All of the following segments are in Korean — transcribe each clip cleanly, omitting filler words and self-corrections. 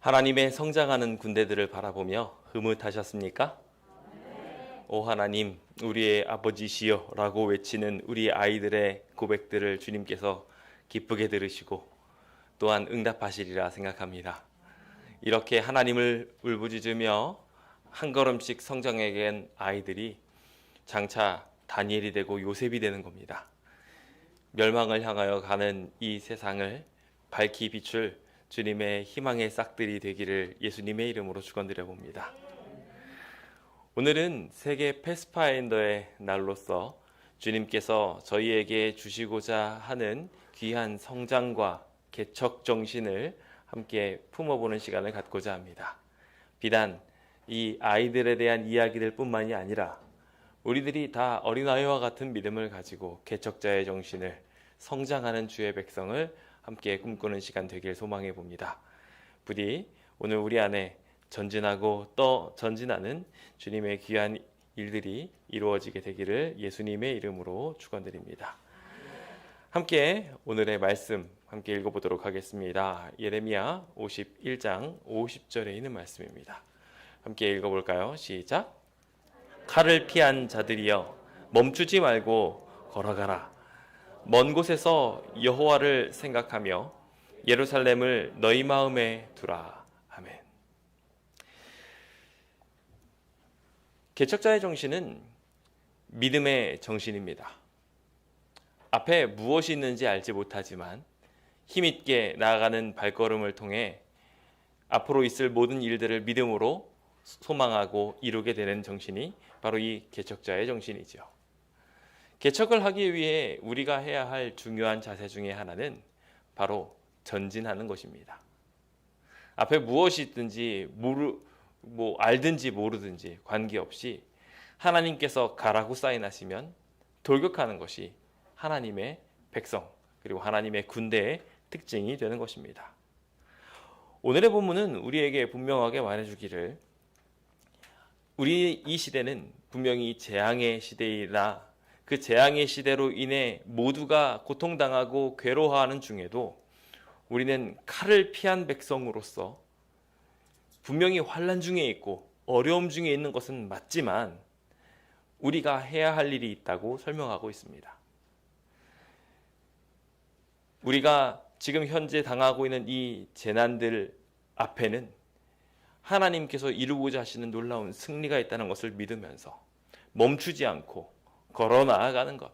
하나님의 성장하는 군대들을 바라보며 흐뭇하셨습니까? 오 하나님, 우리의 아버지시여 라고 외치는 우리 아이들의 고백들을 주님께서 기쁘게 들으시고 또한 응답하시리라 생각합니다. 이렇게 하나님을 울부짖으며 한 걸음씩 성장해간 아이들이 장차 다니엘이 되고 요셉이 되는 겁니다. 멸망을 향하여 가는 이 세상을 밝히 비출 주님의 희망의 싹들이 되기를 예수님의 이름으로 축원드려 봅니다. 오늘은 세계 패스파인더의 날로서 주님께서 저희에게 주시고자 하는 귀한 성장과 개척 정신을 함께 품어보는 시간을 갖고자 합니다. 비단 이 아이들에 대한 이야기들 뿐만이 아니라 우리들이 다 어린아이와 같은 믿음을 가지고 개척자의 정신을 성장하는 주의 백성을 함께 꿈꾸는 시간 되길 소망해 봅니다. 부디 오늘 우리 안에 전진하고 또 전진하는 주님의 귀한 일들이 이루어지게 되기를 예수님의 이름으로 축원드립니다. 함께 오늘의 말씀 함께 읽어보도록 하겠습니다. 예레미야 51장 50절에 있는 말씀입니다. 함께 읽어볼까요? 시작. 칼을 피한 자들이여 멈추지 말고 걸어가라. 먼 곳에서 여호와를 생각하며 예루살렘을 너희 마음에 두라. 아멘. 개척자의 정신은 믿음의 정신입니다. 앞에 무엇이 있는지 알지 못하지만 힘있게 나아가는 발걸음을 통해 앞으로 있을 모든 일들을 믿음으로 소망하고 이루게 되는 정신이 바로 이 개척자의 정신이죠. 개척을 하기 위해 우리가 해야 할 중요한 자세 중에 하나는 바로 전진하는 것입니다. 앞에 무엇이 있든지 알든지 모르든지 관계없이 하나님께서 가라고 사인하시면 돌격하는 것이 하나님의 백성 그리고 하나님의 군대의 특징이 되는 것입니다. 오늘의 본문은 우리에게 분명하게 말해주기를 우리 이 시대는 분명히 재앙의 시대이나 그 재앙의 시대로 인해 모두가 고통당하고 괴로워하는 중에도 우리는 칼을 피한 백성으로서 분명히 환난 중에 있고 어려움 중에 있는 것은 맞지만 우리가 해야 할 일이 있다고 설명하고 있습니다. 우리가 지금 현재 당하고 있는 이 재난들 앞에는 하나님께서 이루고자 하시는 놀라운 승리가 있다는 것을 믿으면서 멈추지 않고 걸어 나아가는 것,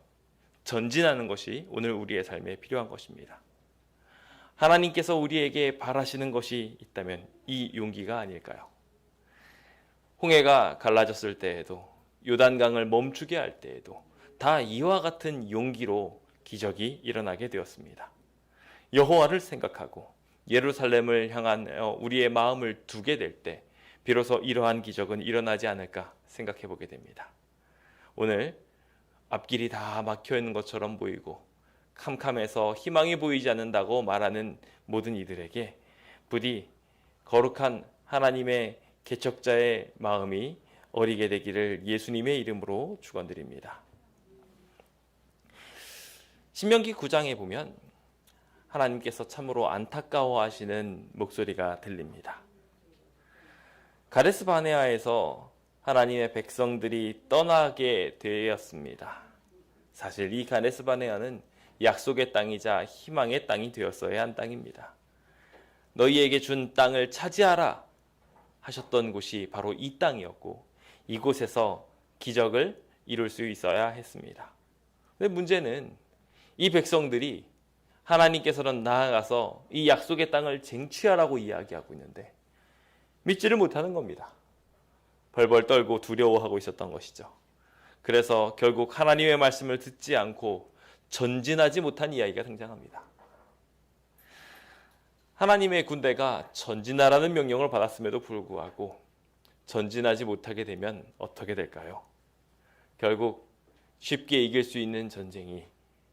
전진하는 것이 오늘 우리의 삶에 필요한 것입니다. 하나님께서 우리에게 바라시는 것이 있다면 이 용기가 아닐까요? 홍해가 갈라졌을 때에도 요단강을 멈추게 할 때에도 다 이와 같은 용기로 기적이 일어나게 되었습니다. 여호와를 생각하고 예루살렘을 향한 우리의 마음을 두게 될 때 비로소 이러한 기적은 일어나지 않을까 생각해 보게 됩니다. 오늘 앞길이 다 막혀 있는 것처럼 보이고 캄캄해서 희망이 보이지 않는다고 말하는 모든 이들에게 부디 거룩한 하나님의 개척자의 마음이 어리게 되기를 예수님의 이름으로 축원드립니다. 신명기 9장에 보면 하나님께서 참으로 안타까워하시는 목소리가 들립니다. 가데스 바네아에서 하나님의 백성들이 떠나게 되었습니다. 사실 이 가데스 바네아는 약속의 땅이자 희망의 땅이 되었어야 한 땅입니다. 너희에게 준 땅을 차지하라 하셨던 곳이 바로 이 땅이었고 이곳에서 기적을 이룰 수 있어야 했습니다. 근데 문제는 이 백성들이 하나님께서는 나아가서 이 약속의 땅을 쟁취하라고 이야기하고 있는데 믿지를 못하는 겁니다. 벌벌 떨고 두려워하고 있었던 것이죠. 그래서 결국 하나님의 말씀을 듣지 않고 전진하지 못한 이야기가 등장합니다. 하나님의 군대가 전진하라는 명령을 받았음에도 불구하고 전진하지 못하게 되면 어떻게 될까요? 결국 쉽게 이길 수 있는 전쟁이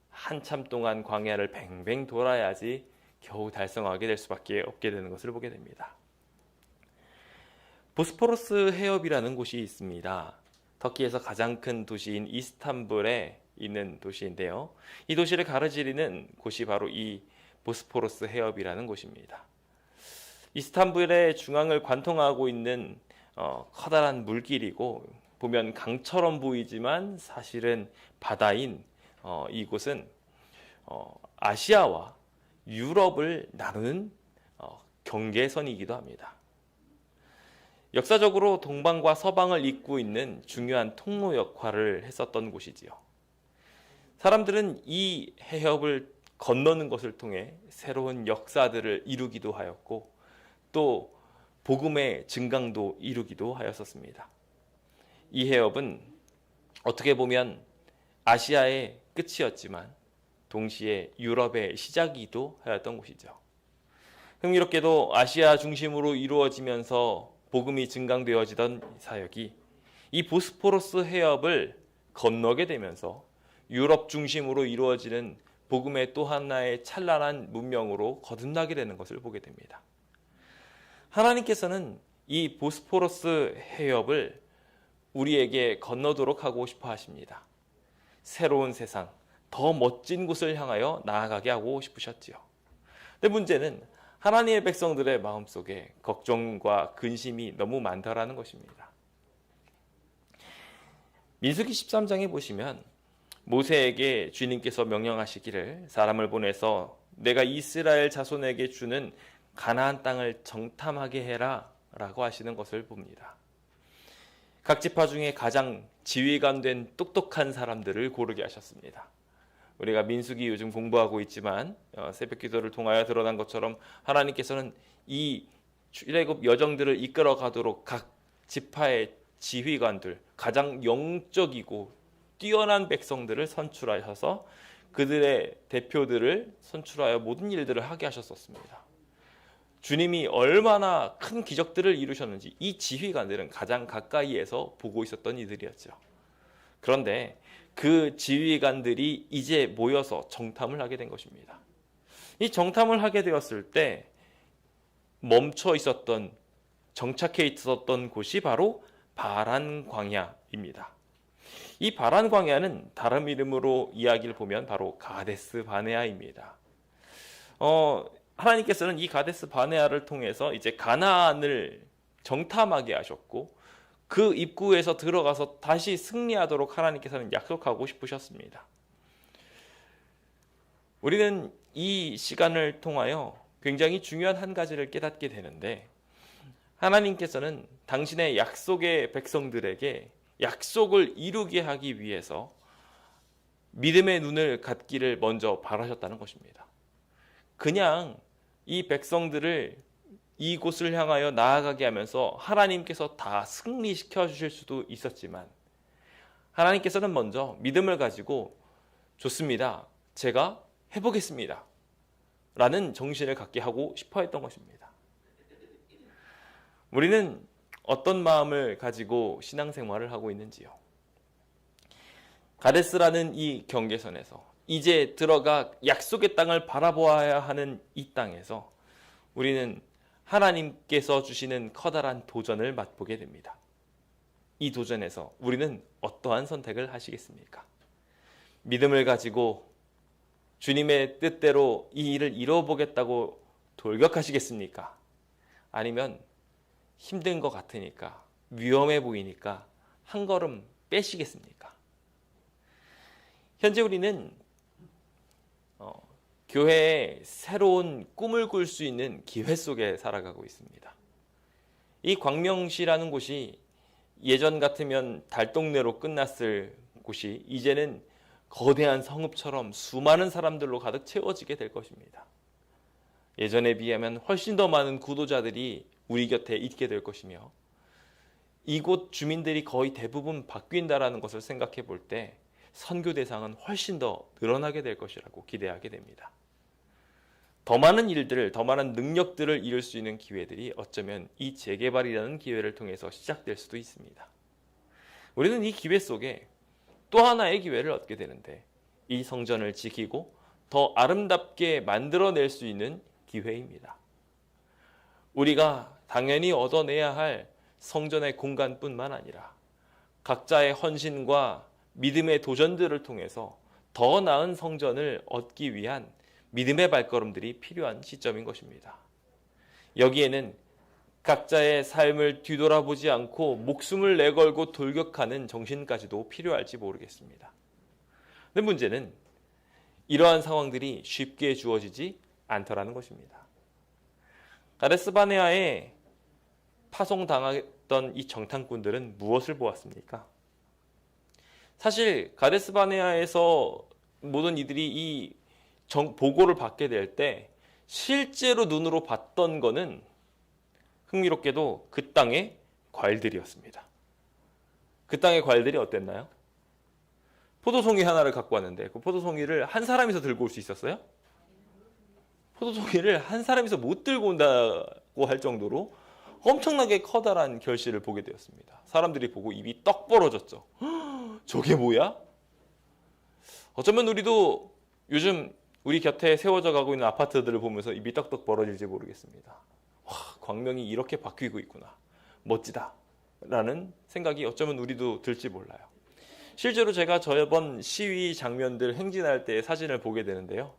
한참 동안 광야를 뱅뱅 돌아야지 겨우 달성하게 될 수밖에 없게 되는 것을 보게 됩니다. 보스포러스 해협이라는 곳이 있습니다. 터키에서 가장 큰 도시인 이스탄불에 있는 도시인데요. 이 도시를 가로지르는 곳이 바로 이 보스포러스 해협이라는 곳입니다. 이스탄불의 중앙을 관통하고 있는 커다란 물길이고, 보면 강처럼 보이지만 사실은 바다인 이곳은 아시아와 유럽을 나누는 경계선이기도 합니다. 역사적으로 동방과 서방을 잇고 있는 중요한 통로 역할을 했었던 곳이지요. 사람들은 이 해협을 건너는 것을 통해 새로운 역사들을 이루기도 하였고, 또 복음의 증강도 이루기도 하였었습니다. 이 해협은 어떻게 보면 아시아의 끝이었지만 동시에 유럽의 시작이기도 하였던 곳이죠. 흥미롭게도 아시아 중심으로 이루어지면서 복음이 증강되어지던 사역이 이 보스포러스 해협을 건너게 되면서 유럽 중심으로 이루어지는 복음의 또 하나의 찬란한 문명으로 거듭나게 되는 것을 보게 됩니다. 하나님께서는 이 보스포러스 해협을 우리에게 건너도록 하고 싶어 하십니다. 새로운 세상, 더 멋진 곳을 향하여 나아가게 하고 싶으셨지요. 근데 문제는 하나님의 백성들의 마음속에 걱정과 근심이 너무 많다라는 것입니다. 민수기 13장에 보시면 모세에게 주님께서 명령하시기를 사람을 보내서 내가 이스라엘 자손에게 주는 가나안 땅을 정탐하게 해라 라고 하시는 것을 봅니다. 각 지파 중에 가장 지휘관 된 똑똑한 사람들을 고르게 하셨습니다. 우리가 민수기 요즘 공부하고 있지만 새벽 기도를 통하여 드러난 것처럼 하나님께서는 이 출애굽 여정들을 이끌어 가도록 각 지파의 지휘관들, 가장 영적이고 뛰어난 백성들을 선출하셔서 그들의 대표들을 선출하여 모든 일들을 하게 하셨었습니다. 주님이 얼마나 큰 기적들을 이루셨는지 이 지휘관들은 가장 가까이에서 보고 있었던 이들이었죠. 그런데 그 지휘관들이 이제 모여서 정탐을 하게 된 것입니다. 이 정탐을 하게 되었을 때 멈춰 있었던, 정착해 있었던 곳이 바로 바란 광야입니다. 이 바란 광야는 다른 이름으로 이야기를 보면 바로 가데스 바네아입니다. 하나님께서는 이 가데스 바네아를 통해서 이제 가나안을 정탐하게 하셨고, 그 입구에서 들어가서 다시 승리하도록 하나님께서는 약속하고 싶으셨습니다. 우리는 이 시간을 통하여 굉장히 중요한 한 가지를 깨닫게 되는데, 하나님께서는 당신의 약속의 백성들에게 약속을 이루게 하기 위해서 믿음의 눈을 갖기를 먼저 바라셨다는 것입니다. 그냥 이 백성들을 이곳을 향하여 나아가게 하면서 하나님께서 다 승리시켜 주실 수도 있었지만, 하나님께서는 먼저 믿음을 가지고 좋습니다, 제가 해보겠습니다 라는 정신을 갖게 하고 싶어 했던 것입니다. 우리는 어떤 마음을 가지고 신앙생활을 하고 있는지요? 가데스라는 이 경계선에서 이제 들어가 약속의 땅을 바라보아야 하는 이 땅에서 우리는 하나님께서 주시는 커다란 도전을 맛보게 됩니다. 이 도전에서 우리는 어떠한 선택을 하시겠습니까? 믿음을 가지고 주님의 뜻대로 이 일을 이뤄보겠다고 돌격하시겠습니까? 아니면 힘든 것 같으니까, 위험해 보이니까 한 걸음 빼시겠습니까? 현재 우리는 교회에 새로운 꿈을 꿀 수 있는 기회 속에 살아가고 있습니다. 이 광명시라는 곳이 예전 같으면 달동네로 끝났을 곳이 이제는 거대한 성읍처럼 수많은 사람들로 가득 채워지게 될 것입니다. 예전에 비하면 훨씬 더 많은 구도자들이 우리 곁에 있게 될 것이며, 이곳 주민들이 거의 대부분 바뀐다라는 것을 생각해 볼 때 선교 대상은 훨씬 더 늘어나게 될 것이라고 기대하게 됩니다. 더 많은 일들을, 더 많은 능력들을 이룰 수 있는 기회들이 어쩌면 이 재개발이라는 기회를 통해서 시작될 수도 있습니다. 우리는 이 기회 속에 또 하나의 기회를 얻게 되는데, 이 성전을 지키고 더 아름답게 만들어낼 수 있는 기회입니다. 우리가 당연히 얻어내야 할 성전의 공간뿐만 아니라 각자의 헌신과 믿음의 도전들을 통해서 더 나은 성전을 얻기 위한 믿음의 발걸음들이 필요한 시점인 것입니다. 여기에는 각자의 삶을 뒤돌아보지 않고 목숨을 내걸고 돌격하는 정신까지도 필요할지 모르겠습니다. 근데 문제는 이러한 상황들이 쉽게 주어지지 않더라는 것입니다. 가데스 바네아에 파송당했던 이 정탐꾼들은 무엇을 보았습니까? 사실 가데스 바네아에서 모든 이들이 이 보고를 받게 될 때 실제로 눈으로 봤던 거는 흥미롭게도 그 땅의 과일들이었습니다. 그 땅의 과일들이 어땠나요? 포도송이 하나를 갖고 왔는데 그 포도송이를 한 사람이서 들고 올 수 있었어요? 포도송이를 한 사람이서 못 들고 온다고 할 정도로 엄청나게 커다란 결실을 보게 되었습니다. 사람들이 보고 입이 떡 벌어졌죠. 저게 뭐야? 어쩌면 우리도 요즘 우리 곁에 세워져 가고 있는 아파트들을 보면서 입이 떡떡 벌어질지 모르겠습니다. 와, 광명이 이렇게 바뀌고 있구나. 멋지다. 라는 생각이 어쩌면 우리도 들지 몰라요. 실제로 제가 저번 시위 장면들 행진할 때 사진을 보게 되는데요.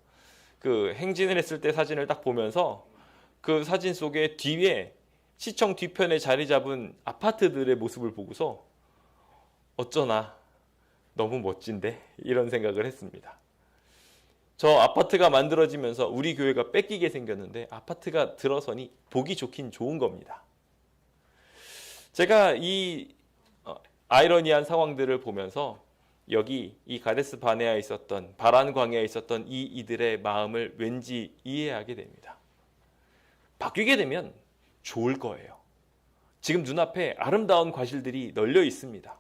그 행진을 했을 때 사진을 딱 보면서 그 사진 속에 뒤에 시청 뒤편에 자리 잡은 아파트들의 모습을 보고서 어쩌나 너무 멋진데 이런 생각을 했습니다. 저 아파트가 만들어지면서 우리 교회가 뺏기게 생겼는데 아파트가 들어서니 보기 좋긴 좋은 겁니다. 제가 이 아이러니한 상황들을 보면서 여기 이 가데스 바네아에 있었던 바란 광야에 있었던 이들의 마음을 왠지 이해하게 됩니다. 바뀌게 되면 좋을 거예요. 지금 눈앞에 아름다운 과실들이 널려 있습니다.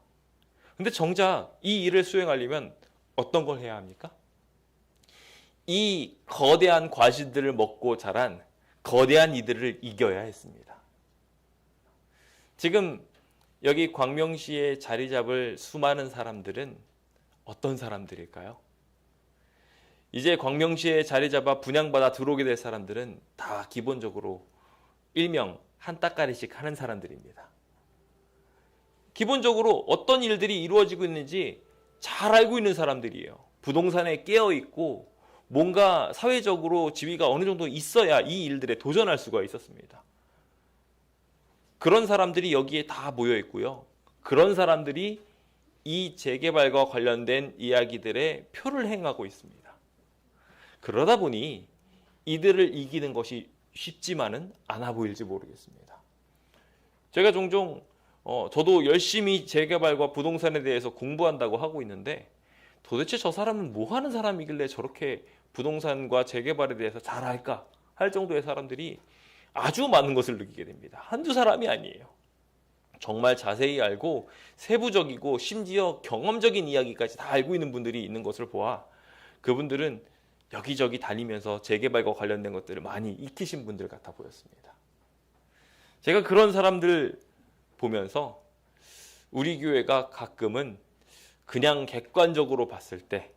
근데 정작 이 일을 수행하려면 어떤 걸 해야 합니까? 이 거대한 과실들을 먹고 자란 거대한 이들을 이겨야 했습니다. 지금 여기 광명시에 자리 잡을 수많은 사람들은 어떤 사람들일까요? 이제 광명시에 자리 잡아 분양받아 들어오게 될 사람들은 다 기본적으로 일명 한 따까리씩 하는 사람들입니다. 기본적으로 어떤 일들이 이루어지고 있는지 잘 알고 있는 사람들이에요. 부동산에 깨어 있고 뭔가 사회적으로 지위가 어느 정도 있어야 이 일들에 도전할 수가 있었습니다. 그런 사람들이 여기에 다 모여 있고요. 그런 사람들이 이 재개발과 관련된 이야기들의 표를 행하고 있습니다. 그러다 보니 이들을 이기는 것이 쉽지만은 않아 보일지 모르겠습니다. 제가 종종 저도 열심히 재개발과 부동산에 대해서 공부한다고 하고 있는데 도대체 저 사람은 뭐 하는 사람이길래 저렇게 부동산과 재개발에 대해서 잘 알까 할 정도의 사람들이 아주 많은 것을 느끼게 됩니다. 한두 사람이 아니에요. 정말 자세히 알고 세부적이고 심지어 경험적인 이야기까지 다 알고 있는 분들이 있는 것을 보아 그분들은 여기저기 다니면서 재개발과 관련된 것들을 많이 익히신 분들 같아 보였습니다. 제가 그런 사람들 보면서 우리 교회가 가끔은 그냥 객관적으로 봤을 때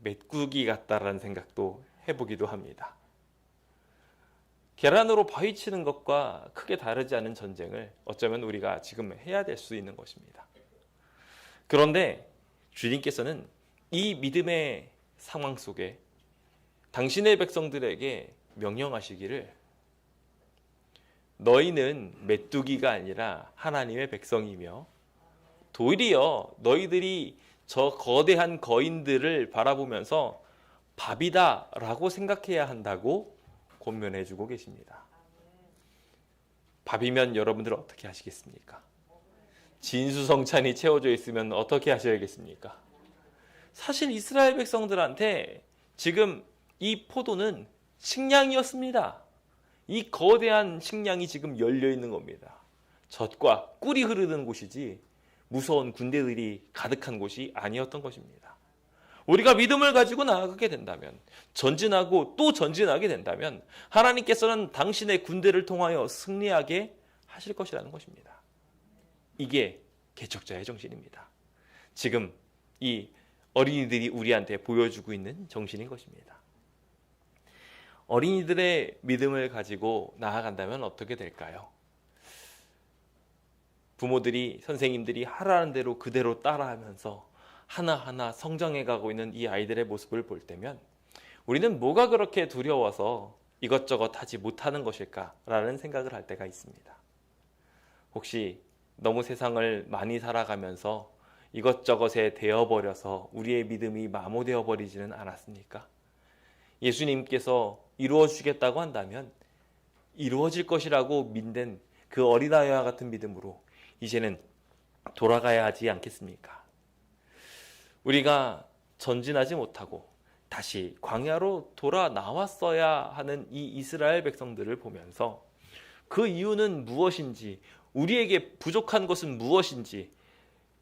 메꾸기 같다라는 생각도 해보기도 합니다. 계란으로 바위 치는 것과 크게 다르지 않은 전쟁을 어쩌면 우리가 지금 해야 될 수 있는 것입니다. 그런데 주님께서는 이 믿음의 상황 속에 당신의 백성들에게 명령하시기를 너희는 메뚜기가 아니라 하나님의 백성이며 도리어 너희들이 저 거대한 거인들을 바라보면서 밥이다라고 생각해야 한다고 권면해주고 계십니다. 밥이면 여러분들 어떻게 하시겠습니까? 진수성찬이 채워져 있으면 어떻게 하셔야겠습니까? 사실 이스라엘 백성들한테 지금 이 포도는 식량이었습니다. 이 거대한 식량이 지금 열려 있는 겁니다. 젖과 꿀이 흐르는 곳이지 무서운 군대들이 가득한 곳이 아니었던 것입니다. 우리가 믿음을 가지고 나아가게 된다면, 전진하고 또 전진하게 된다면 하나님께서는 당신의 군대를 통하여 승리하게 하실 것이라는 것입니다. 이게 개척자의 정신입니다. 지금 이 어린이들이 우리한테 보여주고 있는 정신인 것입니다. 어린이들의 믿음을 가지고 나아간다면 어떻게 될까요? 부모들이, 선생님들이 하라는 대로 그대로 따라하면서 하나하나 성장해 가고 있는 이 아이들의 모습을 볼 때면 우리는 뭐가 그렇게 두려워서 이것저것 하지 못하는 것일까라는 생각을 할 때가 있습니다. 혹시 너무 세상을 많이 살아가면서 이것저것에 되어버려서 우리의 믿음이 마모되어 버리지는 않았습니까? 예수님께서 이루어 주겠다고 한다면 이루어질 것이라고 믿는 그 어린아이와 같은 믿음으로 이제는 돌아가야 하지 않겠습니까? 우리가 전진하지 못하고 다시 광야로 돌아 나왔어야 하는 이 이스라엘 백성들을 보면서 그 이유는 무엇인지, 우리에게 부족한 것은 무엇인지,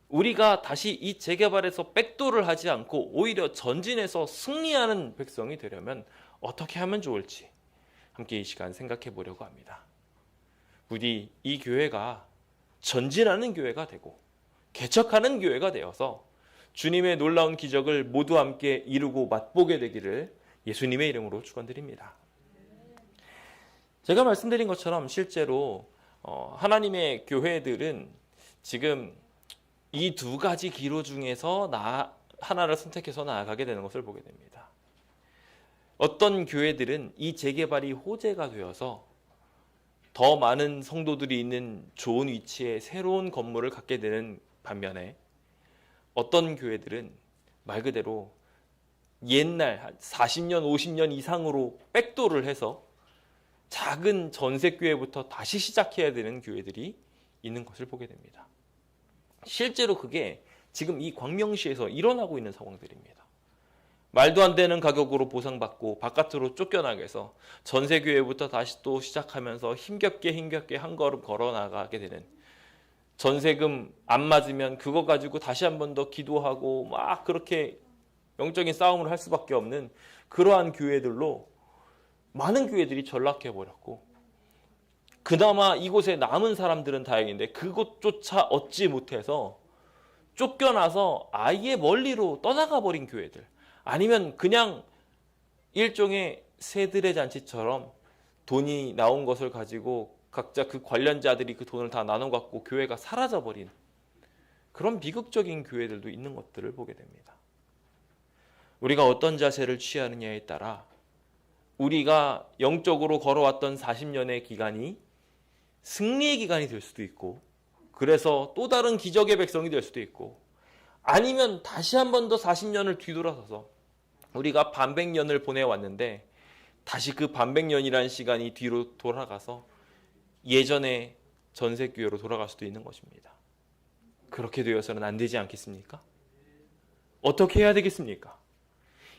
우리가 다시 이 재개발에서 백도를 하지 않고 오히려 전진해서 승리하는 백성이 되려면 어떻게 하면 좋을지 함께 이 시간 생각해 보려고 합니다. 부디 이 교회가 전진하는 교회가 되고 개척하는 교회가 되어서 주님의 놀라운 기적을 모두 함께 이루고 맛보게 되기를 예수님의 이름으로 축원드립니다. 제가 말씀드린 것처럼 실제로 하나님의 교회들은 지금 이 두 가지 기로 중에서 하나를 선택해서 나아가게 되는 것을 보게 됩니다. 어떤 교회들은 이 재개발이 호재가 되어서 더 많은 성도들이 있는 좋은 위치에 새로운 건물을 갖게 되는 반면에 어떤 교회들은 말 그대로 옛날 40년, 50년 이상으로 백도를 해서 작은 전셋교회부터 다시 시작해야 되는 교회들이 있는 것을 보게 됩니다. 실제로 그게 지금 이 광명시에서 일어나고 있는 상황들입니다. 말도 안 되는 가격으로 보상받고 바깥으로 쫓겨나게 해서 전세교회부터 다시 또 시작하면서 힘겹게 한 걸음 걸어 나가게 되는, 전세금 안 맞으면 그거 가지고 다시 한 번 더 기도하고 막 그렇게 영적인 싸움을 할 수밖에 없는 그러한 교회들로 많은 교회들이 전락해버렸고, 그나마 이곳에 남은 사람들은 다행인데 그곳조차 얻지 못해서 쫓겨나서 아예 멀리로 떠나가 버린 교회들, 아니면 그냥 일종의 새들의 잔치처럼 돈이 나온 것을 가지고 각자 그 관련자들이 그 돈을 다 나눠 갖고 교회가 사라져버린 그런 비극적인 교회들도 있는 것들을 보게 됩니다. 우리가 어떤 자세를 취하느냐에 따라 우리가 영적으로 걸어왔던 40년의 기간이 승리의 기간이 될 수도 있고, 그래서 또 다른 기적의 백성이 될 수도 있고, 아니면 다시 한 번 더 40년을 뒤돌아서서 우리가 반백년을 보내왔는데 다시 그 반백년이라는 시간이 뒤로 돌아가서 예전의 전세교회로 돌아갈 수도 있는 것입니다. 그렇게 되어서는 안 되지 않겠습니까? 어떻게 해야 되겠습니까?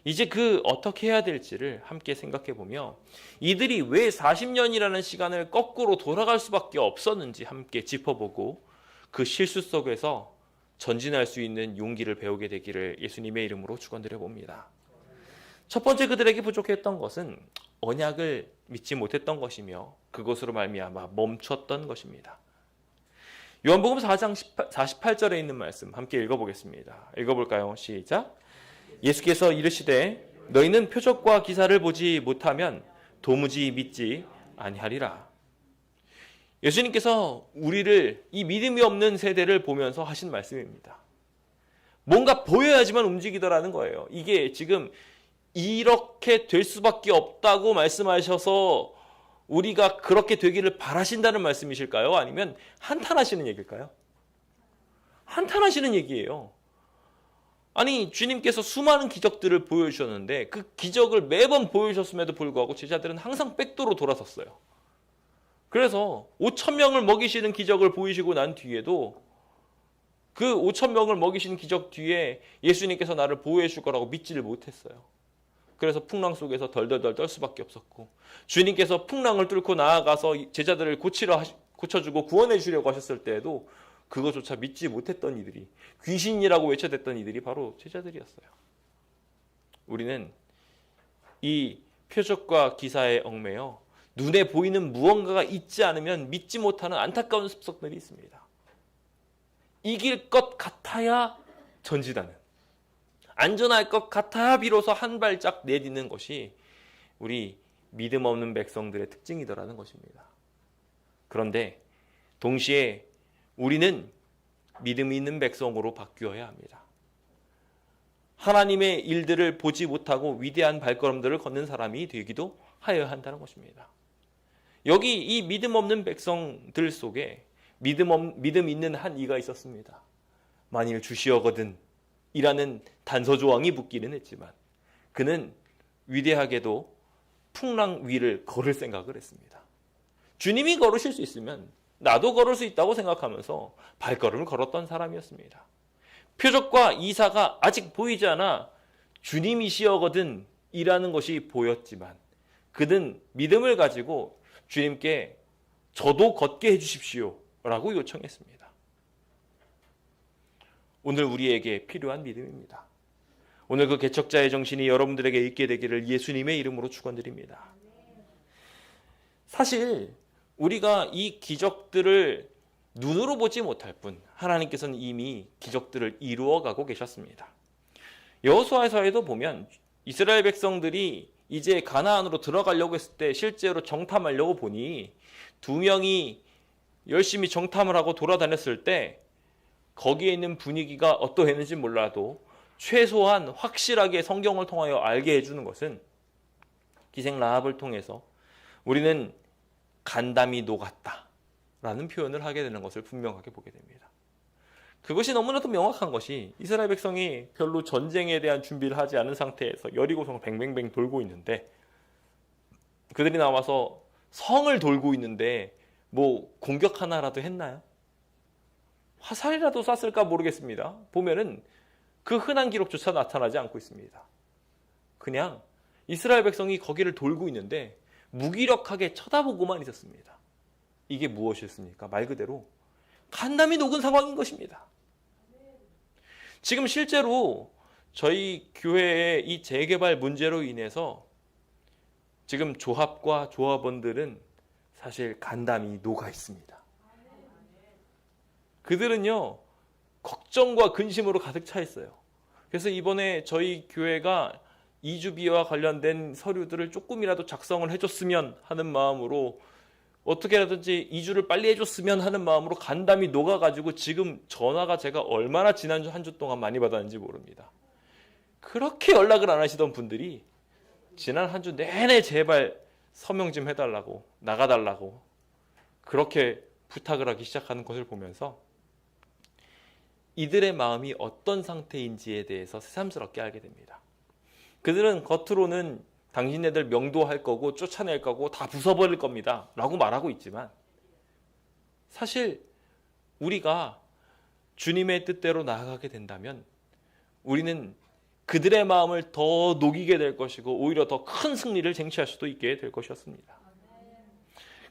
이제 그 어떻게 해야 될지를 함께 생각해 보며 이들이 왜 40년이라는 시간을 거꾸로 돌아갈 수밖에 없었는지 함께 짚어보고 그 실수 속에서 전진할 수 있는 용기를 배우게 되기를 예수님의 이름으로 축원드려 봅니다. 첫 번째, 그들에게 부족했던 것은 언약을 믿지 못했던 것이며 그것으로 말미암아 멈췄던 것입니다. 요한복음 4장 48절에 있는 말씀 함께 읽어보겠습니다. 읽어볼까요? 시작. 예수께서 이르시되 너희는 표적과 기사를 보지 못하면 도무지 믿지 아니하리라. 예수님께서 우리를, 이 믿음이 없는 세대를 보면서 하신 말씀입니다. 뭔가 보여야지만 움직이더라는 거예요. 이게 지금 이렇게 될 수밖에 없다고 말씀하셔서 우리가 그렇게 되기를 바라신다는 말씀이실까요? 아니면 한탄하시는 얘기일까요? 한탄하시는 얘기예요. 아니, 주님께서 수많은 기적들을 보여주셨는데 그 기적을 매번 보여주셨음에도 불구하고 제자들은 항상 백도로 돌아섰어요. 그래서 5,000명을 먹이시는 기적을 보이시고 난 뒤에도 그 5,000명을 먹이신 기적 뒤에 예수님께서 나를 보호해 줄 거라고 믿지를 못했어요. 그래서 풍랑 속에서 덜덜덜 떨 수밖에 없었고, 주님께서 풍랑을 뚫고 나아가서 제자들을 고쳐주고 구원해 주려고 하셨을 때에도 그것조차 믿지 못했던 이들이, 귀신이라고 외쳐댔던 이들이 바로 제자들이었어요. 우리는 이 표적과 기사에 얽매여 눈에 보이는 무언가가 있지 않으면 믿지 못하는 안타까운 습성들이 있습니다. 이길 것 같아야 전진하는, 안전할 것 같아야 비로소 한 발짝 내딛는 것이 우리 믿음 없는 백성들의 특징이더라는 것입니다. 그런데 동시에 우리는 믿음 있는 백성으로 바뀌어야 합니다. 하나님의 일들을 보지 못하고 위대한 발걸음들을 걷는 사람이 되기도 하여야 한다는 것입니다. 여기 이 믿음 없는 백성들 속에 믿음 있는 한 이가 있었습니다. 만일 주시어거든 이라는 단서조항이 붙기는 했지만 그는 위대하게도 풍랑 위를 걸을 생각을 했습니다. 주님이 걸으실 수 있으면 나도 걸을 수 있다고 생각하면서 발걸음을 걸었던 사람이었습니다. 표적과 이사가 아직 보이지 않아 주님이시여거든 이라는 것이 보였지만 그는 믿음을 가지고 주님께 저도 걷게 해주십시오 라고 요청했습니다. 오늘 우리에게 필요한 믿음입니다. 오늘 그 개척자의 정신이 여러분들에게 있게 되기를 예수님의 이름으로 축원드립니다. 사실 우리가 이 기적들을 눈으로 보지 못할 뿐 하나님께서는 이미 기적들을 이루어가고 계셨습니다. 여호수아서에도 보면 이스라엘 백성들이 이제 가나안으로 들어가려고 했을 때 실제로 정탐하려고 보니 2명이 열심히 정탐을 하고 돌아다녔을 때 거기에 있는 분위기가 어떠했는지 몰라도 최소한 확실하게 성경을 통하여 알게 해주는 것은 기생 라합을 통해서 우리는 간담이 녹았다 라는 표현을 하게 되는 것을 분명하게 보게 됩니다. 그것이 너무나도 명확한 것이 이스라엘 백성이 별로 전쟁에 대한 준비를 하지 않은 상태에서 여리고성을 뱅뱅뱅 돌고 있는데 그들이 나와서 성을 돌고 있는데 뭐 공격 하나라도 했나요? 화살이라도 쐈을까 모르겠습니다. 보면은 그 흔한 기록조차 나타나지 않고 있습니다. 그냥 이스라엘 백성이 거기를 돌고 있는데 무기력하게 쳐다보고만 있었습니다. 이게 무엇이었습니까? 말 그대로 간담이 녹은 상황인 것입니다. 지금 실제로 저희 교회의 이 재개발 문제로 인해서 지금 조합과 조합원들은 사실 간담이 녹아 있습니다. 그들은요 걱정과 근심으로 가득 차 있어요. 그래서 이번에 저희 교회가 이주비와 관련된 서류들을 조금이라도 작성을 해줬으면 하는 마음으로 어떻게라든지 이주를 빨리 해줬으면 하는 마음으로 간담이 녹아가지고 지금 전화가 제가 얼마나 지난주 한 주 동안 많이 받았는지 모릅니다. 그렇게 연락을 안 하시던 분들이 지난 한 주 내내 제발 서명 좀 해달라고 나가달라고 그렇게 부탁을 하기 시작하는 것을 보면서 이들의 마음이 어떤 상태인지에 대해서 새삼스럽게 알게 됩니다. 그들은 겉으로는 당신네들 명도할 거고 쫓아낼 거고 다 부숴버릴 겁니다 라고 말하고 있지만 사실 우리가 주님의 뜻대로 나아가게 된다면 우리는 그들의 마음을 더 녹이게 될 것이고 오히려 더 큰 승리를 쟁취할 수도 있게 될 것이었습니다.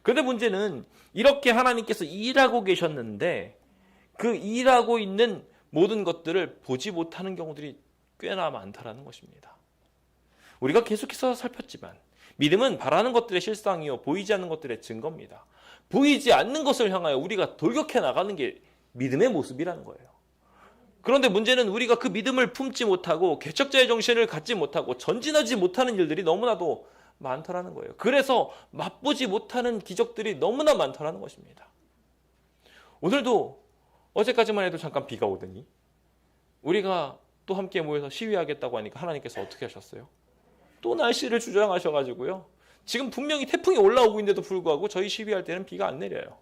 그런데 문제는 이렇게 하나님께서 일하고 계셨는데 그 일하고 있는 모든 것들을 보지 못하는 경우들이 꽤나 많다라는 것입니다. 우리가 계속해서 살폈지만 믿음은 바라는 것들의 실상이요 보이지 않는 것들의 증거입니다. 보이지 않는 것을 향하여 우리가 돌격해 나가는 게 믿음의 모습이라는 거예요. 그런데 문제는 우리가 그 믿음을 품지 못하고 개척자의 정신을 갖지 못하고 전진하지 못하는 일들이 너무나도 많더라는 거예요. 그래서 맛보지 못하는 기적들이 너무나 많더라는 것입니다. 오늘도 어제까지만 해도 잠깐 비가 오더니 우리가 또 함께 모여서 시위하겠다고 하니까 하나님께서 어떻게 하셨어요? 또 날씨를 주장하셔가지고요. 지금 분명히 태풍이 올라오고 있는데도 불구하고 저희 시위할 때는 비가 안 내려요.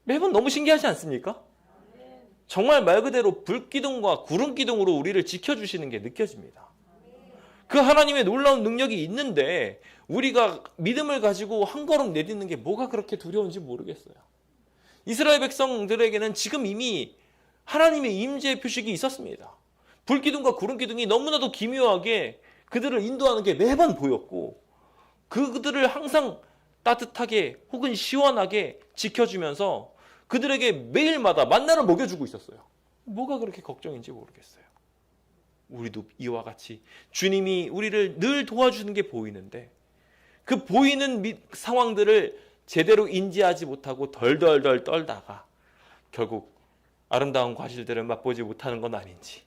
매번 너무 신기하지 않습니까? 정말 말 그대로 불기둥과 구름기둥으로 우리를 지켜주시는 게 느껴집니다. 그 하나님의 놀라운 능력이 있는데 우리가 믿음을 가지고 한 걸음 내딛는 게 뭐가 그렇게 두려운지 모르겠어요. 이스라엘 백성들에게는 지금 이미 하나님의 임재의 표식이 있었습니다. 불기둥과 구름기둥이 너무나도 기묘하게 그들을 인도하는 게 매번 보였고 그들을 항상 따뜻하게 혹은 시원하게 지켜주면서 그들에게 매일마다 만나를 먹여주고 있었어요. 뭐가 그렇게 걱정인지 모르겠어요. 우리도 이와 같이 주님이 우리를 늘 도와주는 게 보이는데 그 보이는 상황들을 제대로 인지하지 못하고 덜덜덜 떨다가 결국 아름다운 과실들을 맛보지 못하는 건 아닌지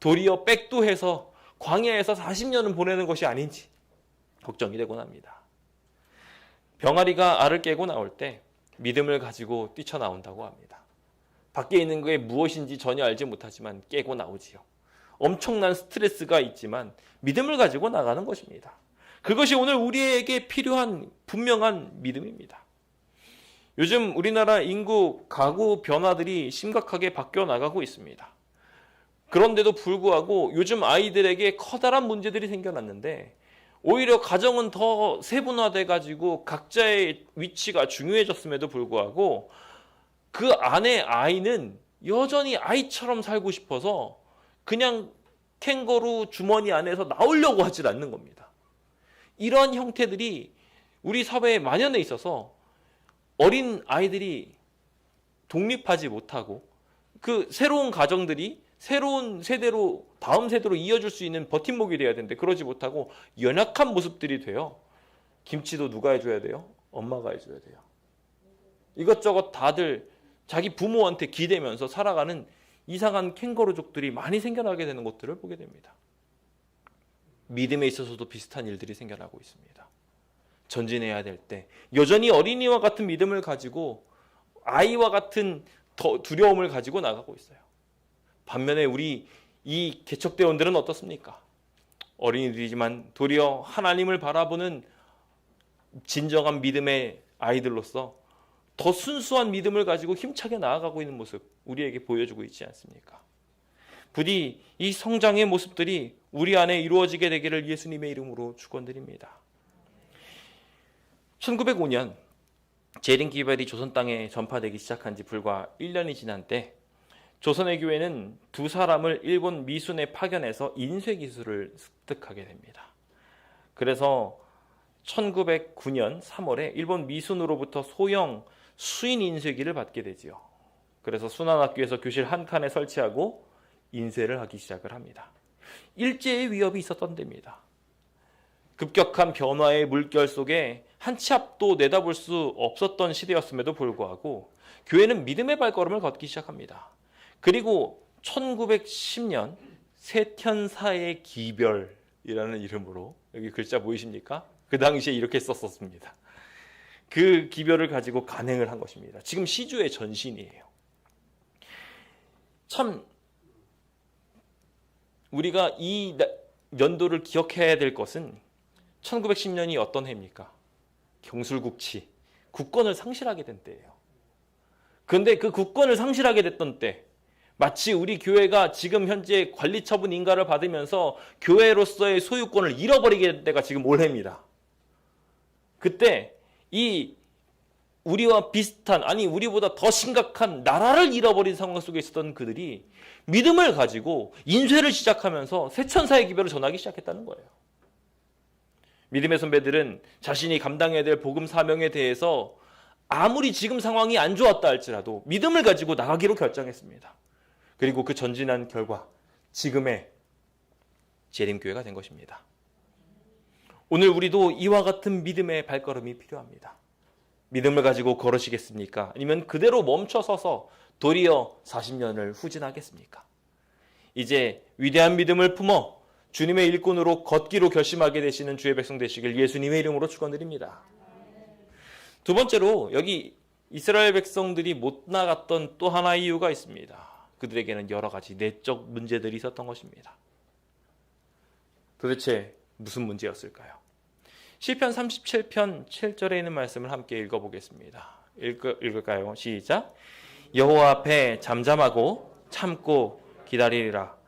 도리어 백도해서 광야에서 40년은 보내는 것이 아닌지 걱정이 되곤 합니다. 병아리가 알을 깨고 나올 때 믿음을 가지고 뛰쳐나온다고 합니다. 밖에 있는 게 무엇인지 전혀 알지 못하지만 깨고 나오지요. 엄청난 스트레스가 있지만 믿음을 가지고 나가는 것입니다. 그것이 오늘 우리에게 필요한 분명한 믿음입니다. 요즘 우리나라 인구 가구 변화들이 심각하게 바뀌어 나가고 있습니다. 그런데도 불구하고 요즘 아이들에게 커다란 문제들이 생겨났는데 오히려 가정은 더 세분화돼 가지고 각자의 위치가 중요해졌음에도 불구하고 그 안에 아이는 여전히 아이처럼 살고 싶어서 그냥 캥거루 주머니 안에서 나오려고 하질 않는 겁니다. 이러한 형태들이 우리 사회에 만연해 있어서 어린 아이들이 독립하지 못하고 그 새로운 가정들이 새로운 세대로 다음 세대로 이어줄 수 있는 버팀목이 돼야 되는데 그러지 못하고 연약한 모습들이 돼요. 김치도 누가 해줘야 돼요? 엄마가 해줘야 돼요. 이것저것 다들 자기 부모한테 기대면서 살아가는 이상한 캥거루족들이 많이 생겨나게 되는 것들을 보게 됩니다. 믿음에 있어서도 비슷한 일들이 생겨나고 있습니다. 전진해야 될 때 여전히 어린이와 같은 믿음을 가지고 아이와 같은 두려움을 가지고 나가고 있어요. 반면에 우리 이 개척대원들은 어떻습니까? 어린이들이지만 도리어 하나님을 바라보는 진정한 믿음의 아이들로서 더 순수한 믿음을 가지고 힘차게 나아가고 있는 모습 우리에게 보여주고 있지 않습니까? 부디 이 성장의 모습들이 우리 안에 이루어지게 되기를 예수님의 이름으로 축원드립니다. 1905년 재림기별이 조선 땅에 전파되기 시작한 지 불과 1년이 지난 때 조선의 교회는 두 사람을 일본 미순에 파견해서 인쇄 기술을 습득하게 됩니다. 그래서 1909년 3월에 일본 미순으로부터 소형 수인 인쇄기를 받게 되지요. 그래서 순환학교에서 교실 한 칸에 설치하고 인쇄를 하기 시작을 합니다. 일제의 위협이 있었던 데입니다. 급격한 변화의 물결 속에 한 치 앞도 내다볼 수 없었던 시대였음에도 불구하고 교회는 믿음의 발걸음을 걷기 시작합니다. 그리고 1910년 세천사의 기별이라는 이름으로 여기 글자 보이십니까? 그 당시에 이렇게 썼었습니다. 그 기별을 가지고 간행을 한 것입니다. 지금 시주의 전신이에요. 참 우리가 이 연도를 기억해야 될 것은 1910년이 어떤 해입니까? 경술국치, 국권을 상실하게 된 때예요. 그런데 그 국권을 상실하게 됐던 때 마치 우리 교회가 지금 현재 관리처분 인가를 받으면서 교회로서의 소유권을 잃어버리게 된 때가 지금 올해입니다. 그때 이 우리와 비슷한 아니 우리보다 더 심각한 나라를 잃어버린 상황 속에 있었던 그들이 믿음을 가지고 인쇄를 시작하면서 세천사의 기별을 전하기 시작했다는 거예요. 믿음의 선배들은 자신이 감당해야 될 복음 사명에 대해서 아무리 지금 상황이 안 좋았다 할지라도 믿음을 가지고 나가기로 결정했습니다. 그리고 그 전진한 결과 지금의 재림교회가 된 것입니다. 오늘 우리도 이와 같은 믿음의 발걸음이 필요합니다. 믿음을 가지고 걸으시겠습니까? 아니면 그대로 멈춰서서 도리어 40년을 후진하겠습니까? 이제 위대한 믿음을 품어 주님의 일꾼으로 걷기로 결심하게 되시는 주의 백성 되시길 예수님의 이름으로 축원드립니다. 두 번째로 여기 이스라엘 백성들이 못 나갔던 또 하나의 이유가 있습니다. 그들에게는 여러 가지 내적 문제들이 있었던 것입니다. 도대체 무슨 문제였을까요? 시편 37편 7절에 있는 말씀을 함께 읽어보겠습니다. 읽을까요? 시작. 여호와 앞에 잠잠하고 참고 기다리리라.